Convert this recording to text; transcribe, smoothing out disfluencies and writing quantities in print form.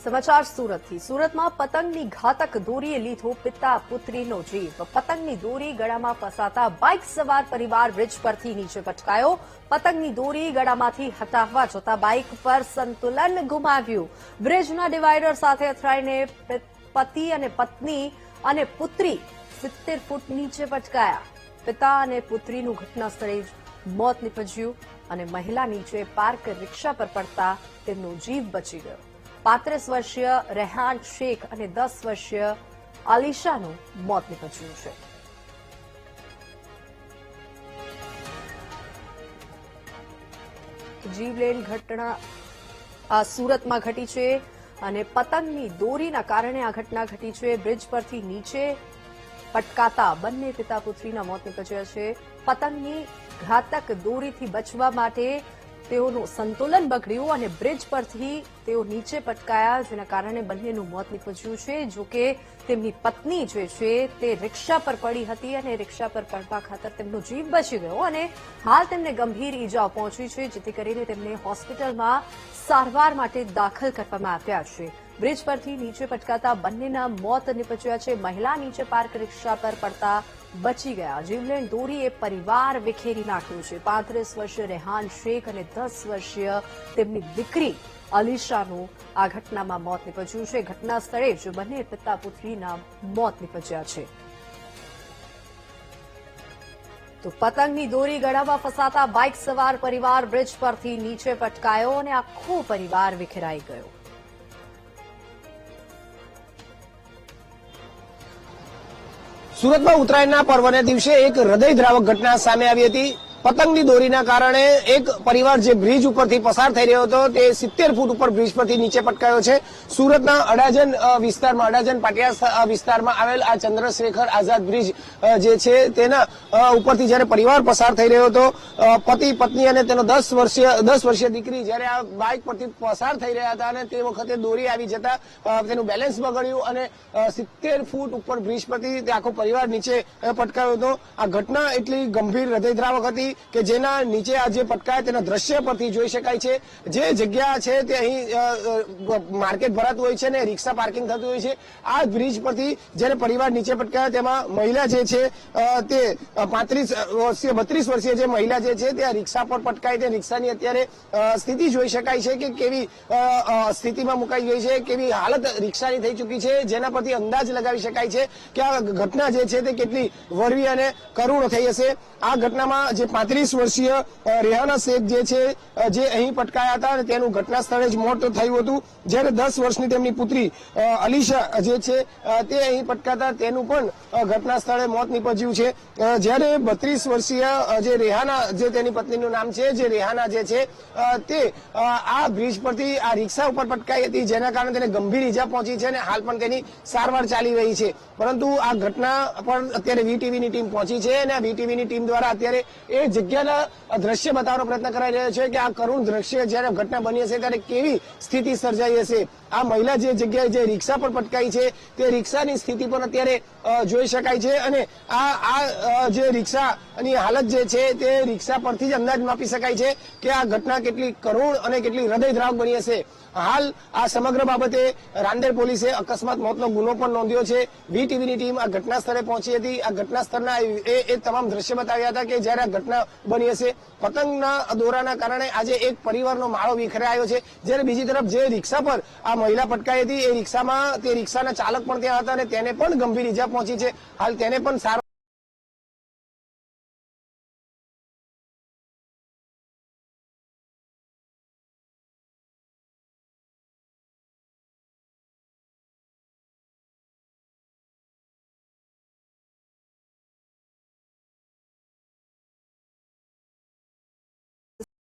સમાચાર સુરતથી। સુરતમાં પતંગની ઘાતક દોરીએ લીધો પિતા પુત્રીનો જીવ। પતંગની દોરી ગળામાં ફસાતા બાઇક સવાર પરિવાર બ્રિજ પરથી નીચે પટકાયો। પતંગની દોરી ગળામાંથી હટાવવા જતા બાઇક પર સંતુલન ગુમાવ્યું। બ્રિજના ડિવાઈડર સાથે અથડાઈને પતિ અને પત્ની અને પુત્રી 70 ફૂટ નીચે પટકાયા। પિતા અને પુત્રીનું ઘટના સ્થળે જ મોત નીપજ્યું અને મહિલા નીચે પાર્ક રિક્ષા પર પડતા તેમનો જીવ બચી ગયો। 35 વર્ષીય રેહાન શેખ અને 10 વર્ષીય આલિશાનું મોત નીપજ્યું છે। જીવલેણ ઘટના સુરતમાં ઘટી છે અને પતંગની દોરીના કારણે આ ઘટના ઘટી છે। બ્રિજ પરથી નીચે પટકાતા બંને પિતા પુત્રીના મોત નીપજ્યા છે। પતંગની ઘાતક દોરીથી બચવા માટે તેઓનું સંતુલન બગડ્યું અને બ્રિજ પરથી તેઓ નીચે પટકાયા, જેના કારણે બંનેનું મોત નીપજ્યું છે। જોકે તેમની પત્ની જે છે તે રિક્ષા પર પડી હતી અને રિક્ષા પર પડવા ખાતર તેમનો જીવ બચી ગયો અને હાલ તેમને ગંભીર ઈજાઓ પહોંચી છે, જેથી કરીને તેમને હોસ્પિટલમાં સારવાર માટે દાખલ કરવામાં આવ્યા છે। બ્રિજ પરથી નીચે પટકાતા બંનેના મોત નીપજ્યા છે। મહિલા નીચે પાર્ક રિક્ષા પર પડતા બચી ગયા। જીવલેણ દોરીએ પરિવાર વિખેરી નાખ્યું છે। 35 વર્ષીય રેહાન શેખ અને 10 વર્ષીય તેમની દીકરી અલીશાનું આ ઘટનામાં મોત નીપજ્યું છે। ઘટના સ્થળે જ બંને પિતા પુત્રીના મોત નીપજ્યા છે। તો પતંગની દોરી ગળામાં ફસાતા બાઇક સવાર પરિવાર બ્રિજ પરથી નીચે પટકાયો અને આખો પરિવાર વિખેરાઈ ગયો। સુરતમાં ઉત્તરાયણના પર્વના દિવસે એક હૃદયદ્રાવક ઘટના સામે આવી હતી। પતંગની દોરીના કારણે એક પરિવાર જે બ્રિજ ઉપરથી પસાર થઈ રહ્યો હતો તે 70 ફૂટ ઉપર બ્રિજ પરથી નીચે પટકાયો છે। સુરતના અડાજણ વિસ્તારમાં, અડાજણ પાટિયા વિસ્તારમાં આવેલ આ ચંદ્રશેખર આઝાદ બ્રિજ જે છે તેના ઉપરથી જયારે પરિવાર પસાર થઈ રહ્યો હતો, પતિ પત્ની અને તેનો 10 વર્ષીય દીકરી જયારે આ બાઇક પરથી પસાર થઈ રહ્યા હતા અને તે વખતે દોરી આવી જતા તેનું બેલેન્સ બગડ્યું અને 70 ફૂટ ઉપર બ્રિજ પરથી તે આખો પરિવાર નીચે પટકાયો હતો। આ ઘટના એટલી ગંભીર હૃદયદ્રાવક હતી કે જેના નીચે આ જે પટકાય તેના દ્રશ્ય પરથી જોઈ શકાય છે। જે જગ્યા છે તે અહીં માર્કેટ ભરાતું હોય છે ને રિક્ષા પાર્કિંગ થતું હોય છે। આ બ્રિજ પરથી જયારે પરિવાર નીચે પટકાયા તેમાં મહિલા જે છે તે 32 વર્ષીય જે મહિલા જે છે તે આ રિક્ષા પર પટકાઈ તે રિક્ષાની અત્યારે સ્થિતિ જોઈ શકાય છે કે કેવી સ્થિતિમાં મુકાઈ ગઈ છે, કેવી હાલત રિક્ષાની થઈ ચૂકી છે, જેના પરથી અંદાજ લગાવી શકાય છે કે આ ઘટના જે છે તે કેટલી વરવી અને કરુણ થઈ હશે। આ ઘટનામાં જે 35 વર્ષીય રેહાના શેખ જે છે જે અહીં પટકાયા હતા અને તેનું ઘટના સ્થળે જ મોત થયું હતું, જ્યારે 10 વર્ષની તેમની પુત્રી અલીશા જે છે તે અહીં પટકાતા તેનું પણ ઘટના સ્થળે મોત નીપજ્યું છે। જ્યારે 32 વર્ષીય જે રેહાના જે તેની પત્નીનું નામ છે જે રેહાના જે છે તે આ બ્રિજ પરથી આ રિક્ષા ઉપર પટકાઈ હતી, જેના કારણે તેને ગંભીર ઈજા પહોંચી છે અને હાલ પણ તેની સારવાર ચાલી રહી છે। પરંતુ આ ઘટના પર અત્યારે વીટીવીની ટીમ પહોંચી છે અને આ વીટીવીની ટીમ દ્વારા અત્યારે એ જગ્યાના દ્રશ્ય બતાવવાનો પ્રયત્ન કરાઈ રહ્યો છે કે આ કરુણ દ્રશ્ય જયારે ઘટના બની હશે ત્યારે કેવી સ્થિતિ સર્જાઈ હશે। આ મહિલા જે જગ્યાએ જે રિક્ષા પર પટકાઈ છે તે રિક્ષાની સ્થિતિ પણ અત્યારે જોઈ શકાય છે અને આ જે રિક્ષાની હાલત જે છે તે રિક્ષા પરથી જ અંદાજ માપી શકાય છે કે આ ઘટના કેટલી કરુણ અને કેટલી હૃદયદ્રાવક બની હશે। હાલ આ સમગ્ર બાબતે રાંદેર પોલીસે અકસ્માત મોતનો ગુનો પણ નોંધ્યો છે। વીટીવીની ટીમ આ ઘટના સ્થળે પહોંચી હતી। આ ઘટના સ્થળના એ તમામ દ્રશ્ય બતાવ્યા હતા કે જયારે આ ઘટના બની હશે પતંગના દોરાના કારણે આજે એક પરિવારનો માળો વિખરાયો છે, જ્યારે બીજી તરફ જે રિક્ષા પર આ મહિલા પટકાઈ હતી એ રિક્ષામાં તે રિક્ષાના ચાલક પણ ત્યાં હતા અને તેને પણ ગંભીર ઈજા પહોંચી છે। હાલ તેને પણ સારવાર